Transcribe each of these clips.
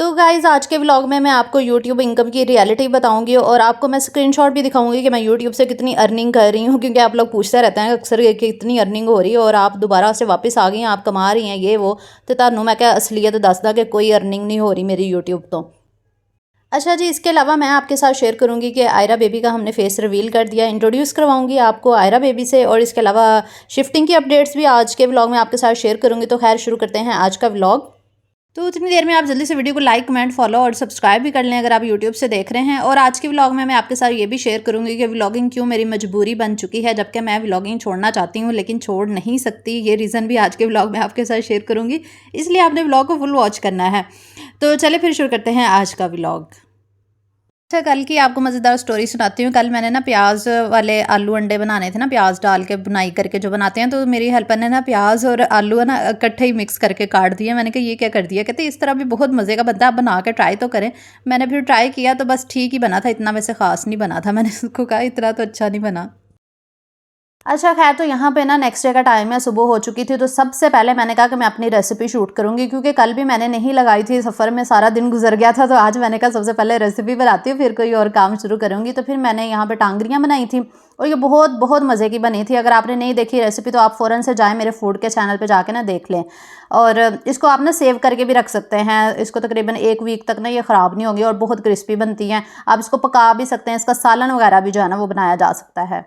तो गाइज़ आज के व्लॉग में मैं आपको यूट्यूब इनकम की रियलिटी बताऊंगी और आपको मैं स्क्रीनशॉट भी दिखाऊंगी कि मैं यूट्यूब से कितनी अर्निंग कर रही हूँ, क्योंकि आप लोग पूछते रहते हैं अक्सर कि कितनी अर्निंग हो रही है और आप दोबारा से वापस आ गई हैं, आप कमा रही हैं ये वो। तो ਤੁਹਾਨੂੰ मैं क्या असलियत दसदा कि कोई अर्निंग नहीं हो रही मेरी यूट्यूब तो। अच्छा जी, इसके अलावा मैं आपके साथ शेयर करूंगी कि आयरा बेबी का हमने फेस रिवील कर दिया, इंट्रोड्यूस करवाऊंगी आपको आयरा बेबी से, और इसके अलावा शिफ्टिंग की अपडेट्स भी आज के व्लॉग में आपके साथ शेयर करूंगी। तो खैर शुरू करते हैं आज का व्लॉग। तो उतनी देर में आप जल्दी से वीडियो को लाइक, कमेंट, फॉलो और सब्सक्राइब भी कर लें अगर आप यूट्यूब से देख रहे हैं। और आज के व्लॉग में मैं आपके साथ ये भी शेयर करूंगी कि व्लॉगिंग क्यों मेरी मजबूरी बन चुकी है, जबकि मैं व्लॉगिंग छोड़ना चाहती हूँ लेकिन छोड़ नहीं सकती। ये रीज़न भी आज के व्लॉग में आपके साथ शेयर करूँगी, इसलिए आपने व्लॉग को फुल वॉच करना है। तो चले फिर शुरू करते हैं आज का व्लॉग। अच्छा, कल की आपको मज़ेदार स्टोरी सुनाती हूँ। कल मैंने ना प्याज वाले आलू अंडे बनाने थे ना, प्याज डाल के बुनाई करके जो बनाते हैं, तो मेरी हेल्पर ने ना प्याज और आलू ना इकट्ठे ही मिक्स करके काट दिए। मैंने कहा ये क्या कर दिया, कहते इस तरह भी बहुत मज़े का बनता है, आप बना के ट्राई तो करें। मैंने फिर ट्राई किया तो बस ठीक ही बना था, इतना वैसे ख़ास नहीं बना था। मैंने उसको कहा इतना तो अच्छा नहीं बना। अच्छा खैर, तो यहाँ पे ना नेक्स्ट डे का टाइम है, सुबह हो चुकी थी। तो सबसे पहले मैंने कहा कि मैं अपनी रेसिपी शूट करूँगी, क्योंकि कल भी मैंने नहीं लगाई थी, सफ़र में सारा दिन गुजर गया था। तो आज मैंने कहा सबसे पहले रेसिपी बनाती हूँ, फिर कोई और काम शुरू करूँगी। तो फिर मैंने यहाँ पे टांगरियाँ बनाई थी और ये बहुत बहुत मज़े की बनी थी। अगर आपने नहीं देखी रेसिपी तो आप फ़ौरन से जाएँ मेरे फूड के चैनल पर जाके ना देख लें। और इसको आप ना सेव करके भी रख सकते हैं, इसको तकरीबन 1 वीक तक ना ये ख़राब नहीं होगी और बहुत क्रिस्पी बनती हैं। आप इसको पका भी सकते हैं, इसका सालन वगैरह भी जो है ना वो बनाया जा सकता है।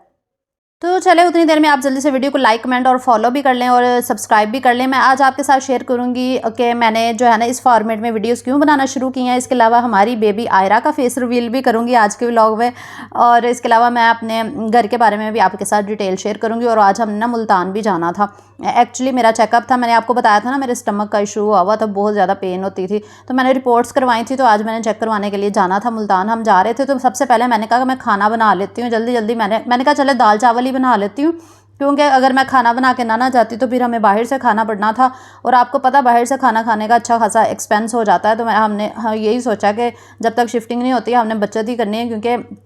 तो चले उतनी देर में आप जल्दी से वीडियो को लाइक, कमेंट और फॉलो भी कर लें और सब्सक्राइब भी कर लें। मैं आज आपके साथ शेयर करूंगी कि मैंने जो है ना इस फॉर्मेट में वीडियोस क्यों बनाना शुरू की हैं। इसके अलावा हमारी बेबी आयरा का फेस रिवील भी करूंगी आज के व्लॉग में, और इसके अलावा मैं अपने घर के बारे में भी आपके साथ डिटेल शेयर करूँगी। और आज हमने ना मुल्तान भी जाना था, एक्चुअली मेरा चेकअप था। मैंने आपको बताया था ना मेरे स्टमक का इशू हुआ था, बहुत ज़्यादा पेन होती थी, तो मैंने रिपोर्ट्स करवाई थी। तो आज मैंने चेक करवाने के लिए जाना था मुल्तान। हम जा रहे थे तो सबसे पहले मैंने कहा कि मैं खाना बना लेती हूँ जल्दी जल्दी। मैंने कहा चले दाल चावल ही बना लेती हूँ, क्योंकि अगर मैं खाना बना के ना जाती तो फिर हमें बाहर से खाना पड़ना था। और आपको पता बाहर से खाना खाने का अच्छा खासा एक्सपेंस हो जाता है। तो हमने यही सोचा कि जब तक शिफ्टिंग नहीं होती हमने बचत ही करनी है, क्योंकि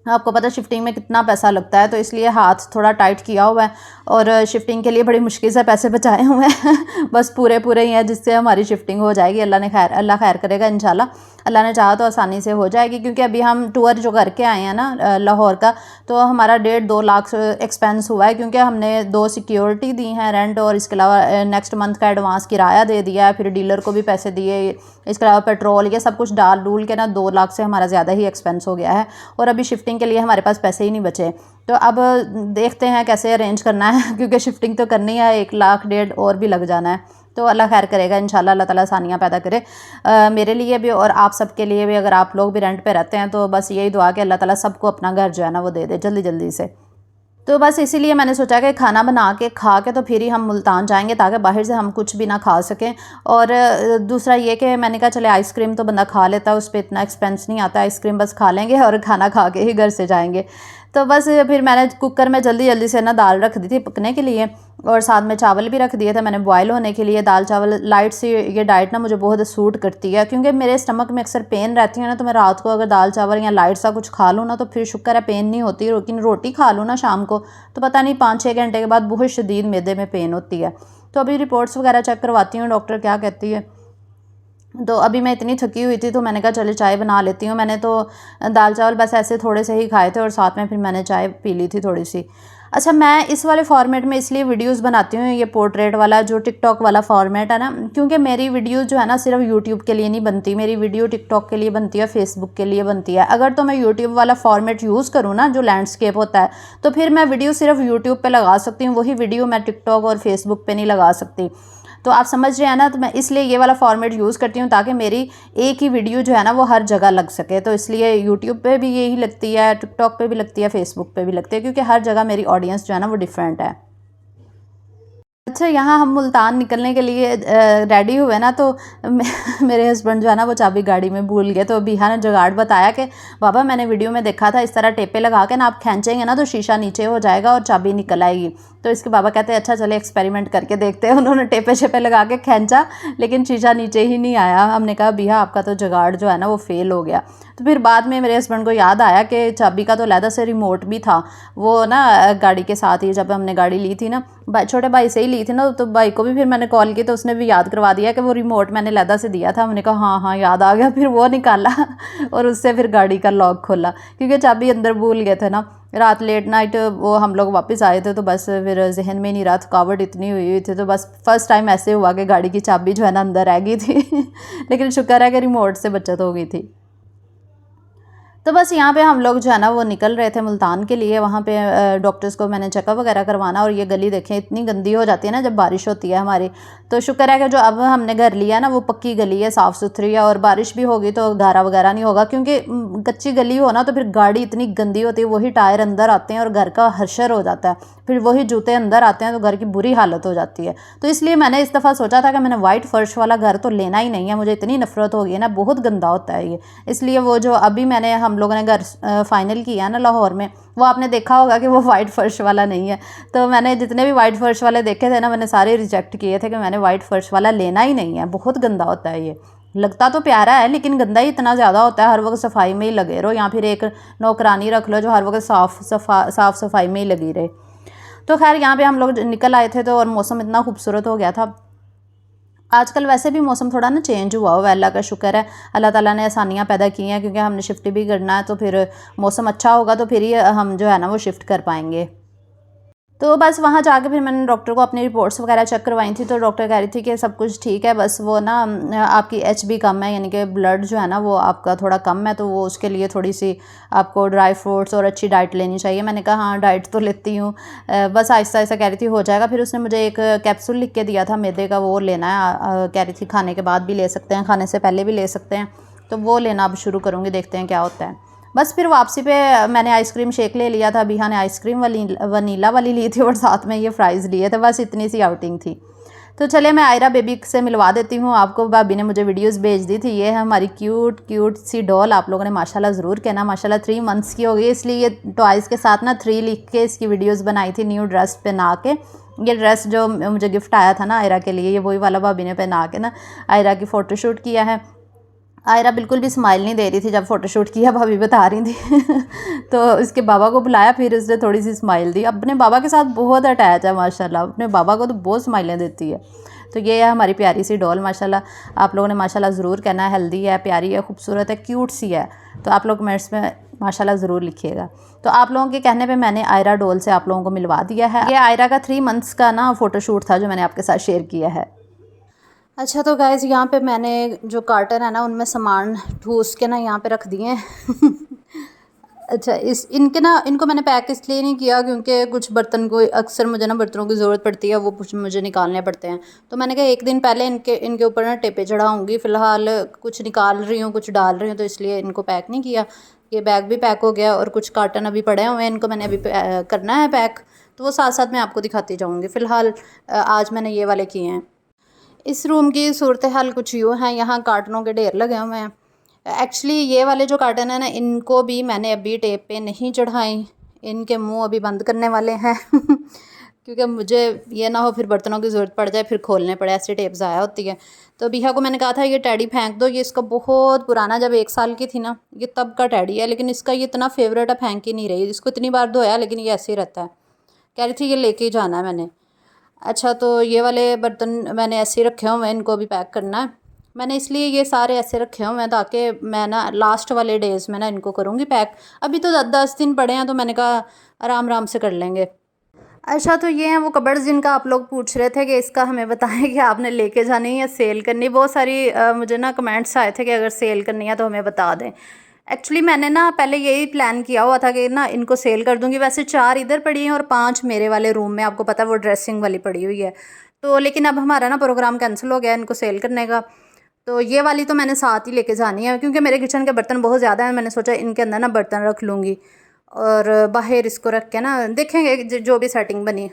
आपको पता शिफ्टिंग में कितना पैसा लगता है। तो इसलिए हाथ थोड़ा टाइट किया हुआ है और शिफ्टिंग के लिए बड़ी मुश्किल से पैसे बचाए हुए हैं। बस पूरे पूरे ही हैं जिससे हमारी शिफ्टिंग हो जाएगी। अल्लाह खैर करेगा इंशाल्लाह। अल्लाह ने चाहा तो आसानी से हो जाएगी, क्योंकि अभी हम टूर जो करके आए हैं ना लाहौर का, तो हमारा 1.5-2 लाख एक्सपेंस हुआ है, क्योंकि हमने 2 सिक्योरिटी दी हैं रेंट, और इसके अलावा नेक्स्ट मंथ का एडवांस किराया दे दिया है, फिर डीलर को भी पैसे दिए, इसके अलावा पेट्रोल, ये सब कुछ डाल डूल के ना 2 लाख से हमारा ज़्यादा ही एक्सपेंस हो गया है। और अभी शिफ्टिंग के लिए हमारे पास पैसे ही नहीं बचे। तो अब देखते हैं कैसे अरेंज करना है, क्योंकि शिफ्टिंग तो करनी है, 1 लाख 1.5 और भी लग जाना है। तो अल्लाह खैर करेगा इंशाल्लाह, अल्लाह ताला आसानियाँ पैदा करे मेरे लिए भी और आप सबके लिए भी। अगर आप लोग भी रेंट पे रहते हैं तो बस यही दुआ कि अल्लाह ताला सबको अपना घर जो है ना वो दे दे जल्दी जल्दी से। तो बस इसीलिए मैंने सोचा कि खाना बना के खा के तो फिर ही हम मुल्तान जाएंगे, ताकि बाहर से हम कुछ भी ना खा सकें। और दूसरा ये कि मैंने कहा चले आइसक्रीम तो बंदा खा लेता है, उस पर इतना एक्सपेंस नहीं आता, आइसक्रीम बस खा लेंगे और खाना खा के ही घर से जाएंगे। तो बस फिर मैंने कुकर में जल्दी जल्दी से ना दाल रख दी थी पकने के लिए, और साथ में चावल भी रख दिए थे मैंने बॉयल होने के लिए। दाल चावल लाइट सी ये डाइट ना मुझे बहुत सूट करती है, क्योंकि मेरे स्टमक में अक्सर पेन रहती है ना, तो मैं रात को अगर दाल चावल या लाइट सा कुछ खा लूँ ना तो फिर शुक्र है पेन नहीं होती। लेकिन रोटी खा लूँ ना शाम को तो पता नहीं 5-6 घंटे के बाद बहुत शदीद मैदे में पेन होती है। तो अभी रिपोर्ट्स वगैरह चेक करवाती हूँ डॉक्टर क्या कहती है। तो अभी मैं इतनी थकी हुई थी तो मैंने कहा चले चाय बना लेती हूँ। मैंने तो दाल चावल बस ऐसे थोड़े से ही खाए थे और साथ में फिर मैंने चाय पी ली थी थोड़ी सी। अच्छा, मैं इस वाले फॉर्मेट में इसलिए वीडियोस बनाती हूँ, ये पोर्ट्रेट वाला जो टिकटॉक वाला फॉर्मेट है ना, क्योंकि मेरी वीडियो जो है ना सिर्फ यूट्यूब के लिए नहीं बनती, मेरी वीडियो टिकटॉक के लिए बनती है, फेसबुक के लिए बनती है। अगर तो मैं यूट्यूब वाला फॉर्मेट यूज़ करूँ ना जो लैंडस्केप होता है, तो फिर मैं वीडियो सिर्फ यूट्यूब पर लगा सकती हूँ, वही वीडियो मैं टिकटॉक और फेसबुक पर नहीं लगा सकती। तो आप समझ रहे हैं ना, तो मैं इसलिए ये वाला फॉर्मेट यूज़ करती हूँ ताकि मेरी एक ही वीडियो जो है ना वो हर जगह लग सके। तो इसलिए यूट्यूब पे भी यही लगती है, टिकटॉक पे भी लगती है, फेसबुक पे भी लगती है, क्योंकि हर जगह मेरी ऑडियंस जो है ना वो डिफरेंट है। अच्छा, यहाँ हम मुल्तान निकलने के लिए रेडी हुए ना, तो मेरे हस्बैंड जो है ना वो चाबी गाड़ी में भूल गए। तो बिहा ने जुगाड़ बताया कि बाबा मैंने वीडियो में देखा था इस तरह टेपे लगा के ना आप खींचेंगे ना तो शीशा नीचे हो जाएगा और चाबी निकल आएगी। तो इसके बाबा कहते हैं अच्छा चले एक्सपेरिमेंट करके देखते हैं। उन्होंने टेपे शेपे लगा के खींचा लेकिन शीशा नीचे ही नहीं आया। हमने कहा बिहा आपका तो जुगाड़ जो है ना वो फेल हो गया। तो फिर बाद में मेरे हस्बैंड को याद आया कि चाबी का तो अलहदा से रिमोट भी था, वो ना गाड़ी के साथ ही जब हमने गाड़ी ली थी ना, छोटे भाई से ही ली थी ना, तो भाई को भी फिर मैंने कॉल की तो उसने भी याद करवा दिया कि वो रिमोट मैंने अलहदा से दिया था। मैंने कहा हाँ हाँ याद आ गया, फिर वो निकाला और उससे फिर गाड़ी का लॉक खोला, क्योंकि चाबी अंदर भूल गए थे ना। रात लेट नाइट वो हम लोग वापस आए थे, तो बस फिर जहन में नहीं रहा, थकावट इतनी हुई थी, तो बस फर्स्ट टाइम ऐसे हुआ कि गाड़ी की चाबी जो है ना अंदर रह गई थी लेकिन शुक्र है कि रिमोट से बचत हो गई थी। तो बस यहाँ पे हम लोग जो है ना वो निकल रहे थे मुल्तान के लिए। वहाँ पे डॉक्टर्स को मैंने चेकअप वगैरह करवाना, और ये गली देखें इतनी गंदी हो जाती है ना जब बारिश होती है हमारी। तो शुक्र है कि जो अब हमने घर लिया ना वो पक्की गली है, साफ़ सुथरी है, और बारिश भी होगी तो गारा वगैरह नहीं होगा, क्योंकि कच्ची गली हो ना तो फिर गाड़ी इतनी गंदी होती है, वही टायर अंदर आते हैं और घर का हशर हो जाता है, फिर वही जूते अंदर आते हैं तो घर की बुरी हालत हो जाती है। तो इसलिए मैंने इस दफ़ा सोचा था कि मैंने वाइट फ़र्श वाला घर तो लेना ही नहीं है, मुझे इतनी नफ़रत हो गई है ना, बहुत गंदा होता है ये। इसलिए वो जो अभी मैंने हम लोगों ने घर फाइनल किया ना लाहौर में, वो आपने देखा होगा कि वो वाइट फ़र्श वाला नहीं है। तो मैंने जितने भी वाइट फ़र्श वाले देखे थे ना, मैंने सारे रिजेक्ट किए थे कि मैंने वाइट फ़र्श वाला लेना ही नहीं है, बहुत गंदा होता है ये। लगता तो प्यारा है लेकिन गंदा ही इतना ज़्यादा होता है, हर वक्त सफाई में ही लगे रहो, या फिर एक नौकरानी रख लो जो हर वक्त साफ़ सफाई में ही लगी रहे। तो खैर यहाँ पे हम लोग निकल आए थे, तो और मौसम इतना खूबसूरत हो गया था। आजकल वैसे भी मौसम थोड़ा ना चेंज हुआ हुआ है, अल्लाह का शुक्र है, अल्लाह ताला ने आसानियाँ पैदा की हैं, क्योंकि हमने शिफ्ट भी करना है, तो फिर मौसम अच्छा होगा तो फिर ही हम जो है ना वो शिफ्ट कर पाएंगे। तो बस वहाँ जाके फिर मैंने डॉक्टर को अपनी रिपोर्ट्स वगैरह चेक करवाई थी, तो डॉक्टर कह रही थी कि सब कुछ ठीक है, बस वो ना आपकी HB कम है, यानी कि ब्लड जो है ना वो आपका थोड़ा कम है, तो वो उसके लिए थोड़ी सी आपको ड्राई फ्रूट्स और अच्छी डाइट लेनी चाहिए। मैंने कहा हाँ डाइट तो लेती हूँ, बस आहिस्ता आहिस्ता कह रही थी हो जाएगा। फिर उसने मुझे एक कैप्सूल लिख के दिया था मैदे का, वो लेना है, कह रही थी खाने के बाद भी ले सकते हैं, खाने से पहले भी ले सकते हैं, तो वो लेना अब शुरू करूँगी, देखते हैं क्या होता है। बस फिर वापसी पे मैंने आइसक्रीम शेक ले लिया था, बिहा ने आइसक्रीम वनीला वाली ली थी, और साथ में ये फ्राइज़ लिए थे, बस इतनी सी आउटिंग थी। तो चलिए मैं आयरा बेबी से मिलवा देती हूँ आपको, भाभी ने मुझे वीडियोस भेज दी थी। ये है हमारी क्यूट क्यूट सी डॉल, आप लोगों ने माशाल्लाह ज़रूर कहना, माशाल्लाह 3 मंथ्स की हो गई, इसलिए ये टॉयज़ के साथ ना 3 लिख के इसकी वीडियोज़ बनाई थी न्यू ड्रेस पहना के। ये ड्रेस जो मुझे गिफ्ट आया था ना आयरा के लिए, ये वही वाला भाभी ने पहना के ना आयरा की फ़ोटोशूट किया है। आयरा बिल्कुल भी स्माइल नहीं दे रही थी जब फ़ोटोशूट किया, भाभी बता रही थी तो इसके बाबा को बुलाया, फिर उसने थोड़ी सी स्माइल दी। अपने बाबा के साथ बहुत अटैच है माशाल्लाह, अपने बाबा को तो बहुत स्माइलें देती है। तो ये है हमारी प्यारी सी डॉल, माशाल्लाह आप लोगों ने माशाल्लाह ज़रूर कहना है, हेल्दी है, प्यारी है, खूबसूरत है, क्यूट सी है। तो आप लोग कमेंट्स में माशाल्लाह ज़रूर लिखिएगा। तो आप लोगों के कहने पे मैंने आयरा डॉल से आप लोगों को मिलवा दिया है। ये आयरा का 3 मंथ्स का ना फ़ोटोशूट था जो मैंने आपके साथ शेयर किया है। अच्छा तो गाइज़ यहाँ पे मैंने जो कार्टन है ना उनमें सामान ठूस के ना यहाँ पे रख दिए हैं अच्छा इनको मैंने पैक इसलिए नहीं किया क्योंकि कुछ बर्तन को अक्सर मुझे ना बर्तनों की ज़रूरत पड़ती है, वो कुछ मुझे निकालने पड़ते हैं। तो मैंने कहा एक दिन पहले इनके ऊपर ना टेपे चढ़ाऊँगी, फ़िलहाल कुछ निकाल रही हूँ कुछ डाल रही हूँ, तो इसलिए इनको पैक नहीं किया। ये बैग भी पैक हो गया और कुछ कार्टन अभी पड़े हुए हैं, इनको मैंने अभी करना है पैक, तो वो साथ साथ मैं आपको दिखाती जाऊँगी। फ़िलहाल आज मैंने ये वाले किए हैं। इस रूम की सूरत हाल कुछ यूँ है, यहाँ कार्टनों के ढेर लगे हुए हैं। एक्चुअली ये वाले जो कार्टन है ना इनको भी मैंने अभी टेप पे नहीं चढ़ाई, इनके मुंह अभी बंद करने वाले हैं क्योंकि मुझे ये ना हो फिर बर्तनों की ज़रूरत पड़ जाए फिर खोलने पड़े, ऐसे टेप ज़ाया होती है। तो बिहा को मैंने कहा था ये टैडी फेंक दो, ये इसका बहुत पुराना, जब 1 साल की थी ना ये तब का टैडी है, लेकिन इसका ये इतना फेवरेट है, फेंक ही नहीं रही, इसको इतनी बार धोया लेकिन ये ऐसे ही रहता है। कह रही थी ये लेके ही जाना है मैंने। अच्छा तो ये वाले बर्तन मैंने ऐसे ही रखे हुए हैं, इनको भी पैक करना है। मैंने इसलिए ये सारे ऐसे रखे हुए हैं ताकि मैं ना लास्ट वाले डेज़ में ना इनको करूँगी पैक। अभी तो 10 दिन पड़े हैं तो मैंने कहा आराम आराम से कर लेंगे। अच्छा तो ये हैं वो कबर्ड्स जिनका आप लोग पूछ रहे थे कि इसका हमें बताएं कि आपने लेके जानी है या सेल करनी। बहुत सारी मुझे ना कमेंट्स आए थे कि अगर सेल करनी है तो हमें बता दें। एक्चुअली मैंने ना पहले यही प्लान किया हुआ था कि ना इनको सेल कर दूंगी, वैसे 4 इधर पड़ी हैं और 5 मेरे वाले रूम में, आपको पता है वो ड्रेसिंग वाली पड़ी हुई है। तो लेकिन अब हमारा ना प्रोग्राम कैंसिल हो गया इनको सेल करने का, तो ये वाली तो मैंने साथ ही लेके जानी है क्योंकि मेरे किचन के बर्तन बहुत ज़्यादा हैं। मैंने सोचा इनके अंदर ना बर्तन रख लूँगी और बाहर इसको रख के ना देखेंगे जो भी सेटिंग बनी।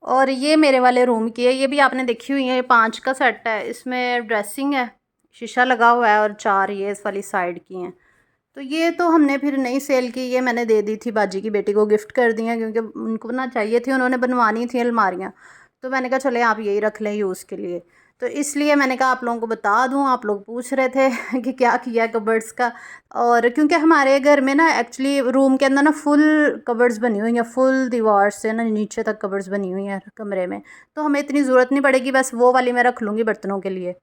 और ये मेरे वाले रूम की है, ये भी आपने देखी हुई है, ये 5 का सेट है, इसमें ड्रेसिंग है, शीशा लगा हुआ है और 4 ये इस वाली साइड की हैं। तो ये तो हमने फिर नहीं सेल की, ये मैंने दे दी थी बाजी की बेटी को, गिफ्ट कर दी हैं क्योंकि उनको ना चाहिए थी, उन्होंने बनवानी थी अलमारियाँ। तो मैंने कहा चले आप यही रख लें यूज़ के लिए। तो इसलिए मैंने कहा आप लोगों को बता दूं, आप लोग पूछ रहे थे कि क्या किया कबर्ड्स का। और क्योंकि हमारे घर में ना एक्चुअली रूम के अंदर ना फुल कबर्ड्स बनी हुई हैं, फुल दीवार से ना नीचे तक कबर्ड्स बनी हुई हैं कमरे में। तो हमें इतनी ज़रूरत नहीं पड़ेगी, बस वो वाली मैं रख लूँगी बर्तनों के लिए।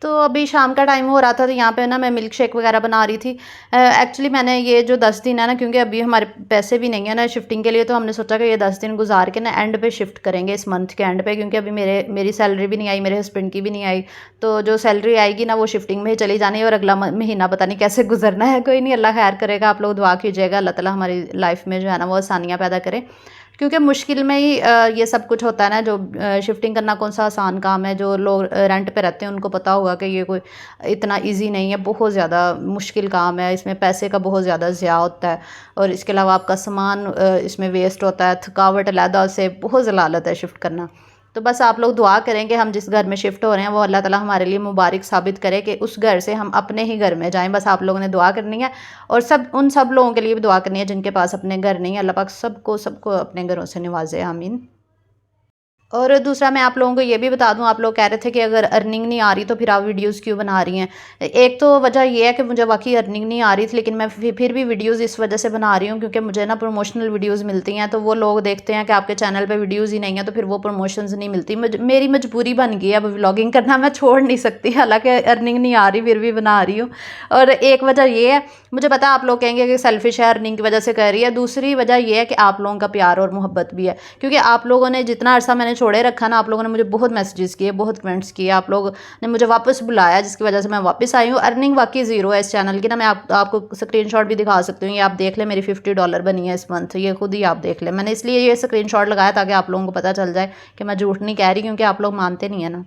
तो अभी शाम का टाइम हो रहा था, तो यहाँ पे ना मैं मिल्क शेक वगैरह बना रही थी। एक्चुअली मैंने ये जो 10 दिन है ना, क्योंकि अभी हमारे पैसे भी नहीं है ना शिफ्टिंग के लिए, तो हमने सोचा कि ये 10 दिन गुजार के ना एंड पे शिफ्ट करेंगे, इस मंथ के एंड पे, क्योंकि अभी मेरी सैलरी भी नहीं आई, मेरे हस्बैंड की भी नहीं आई। तो जो सैलरी आएगी ना वो शिफ्टिंग में ही चली जानी है, और अगला महीना पता नहीं कैसे गुजरना है। कोई नहीं, अल्लाह खैर करेगा। आप लोग दुआ कीजिएगा अल्लाह ताला हमारी लाइफ में जो है ना वो आसानियाँ पैदा करे, क्योंकि मुश्किल में ही ये सब कुछ होता है ना। जो शिफ्टिंग करना कौन सा आसान काम है, जो लोग रेंट पे रहते हैं उनको पता होगा कि ये कोई इतना इजी नहीं है, बहुत ज़्यादा मुश्किल काम है। इसमें पैसे का बहुत ज़्यादा ज़िया होता है, और इसके अलावा आपका सामान इसमें वेस्ट होता है, थकावट अलहदा से, बहुत ज़लालत है शिफ्ट करना। तो बस आप लोग दुआ करें कि हम जिस घर में शिफ्ट हो रहे हैं वो अल्लाह ताला हमारे लिए मुबारक साबित करे कि उस घर से हम अपने ही घर में जाएं। बस आप लोगों ने दुआ करनी है, और उन सब लोगों के लिए भी दुआ करनी है जिनके पास अपने घर नहीं है। अल्लाह पाक सबको सबको अपने घरों से नवाजे, आमीन। और दूसरा मैं आप लोगों को ये भी बता दूं, आप लोग कह रहे थे कि अगर अर्निंग नहीं आ रही तो फिर आप वीडियोस क्यों बना रही हैं। एक तो वजह ये है कि मुझे वाकई अर्निंग नहीं आ रही थी, लेकिन मैं फिर भी वीडियोस इस वजह से बना रही हूँ क्योंकि मुझे ना प्रमोशनल वीडियोस मिलती हैं। तो वो लोग देखते हैं कि आपके चैनल पे वीडियोज़ ही नहीं है, तो फिर वो प्रमोशंस नहीं मिलती। मेरी मजबूरी बन गई है अब व्लॉगिंग करना, मैं छोड़ नहीं सकती, हालाँकि अर्निंग नहीं आ रही फिर भी बना रही हूँ। और एक वजह ये है, मुझे पता है आप लोग कहेंगे कि सेल्फिश है, अर्निंग की वजह से कर रही है। दूसरी वजह ये है कि आप लोगों का प्यार और मोहब्बत भी है, क्योंकि आप लोगों ने जितना अर्सा मैंने छोड़े रखा ना, आप लोगों ने मुझे बहुत मैसेजेस किए, बहुत कमेंट्स किए, आप लोग ने मुझे वापस बुलाया, जिसकी वजह से मैं वापस आई हूँ। अर्निंग वाकई ज़ीरो है इस चैनल की ना, मैं आपको स्क्रीनशॉट भी दिखा सकती हूँ। ये आप देख लें, मेरी $50 बनी है इस मंथ, ये खुद ही आप देख लें। मैंने इसलिए ये स्क्रीनशॉट लगाया ताकि आप लोगों को पता चल जाए कि मैं झूठ नहीं कह रही, क्योंकि आप लोग मानते नहीं है ना।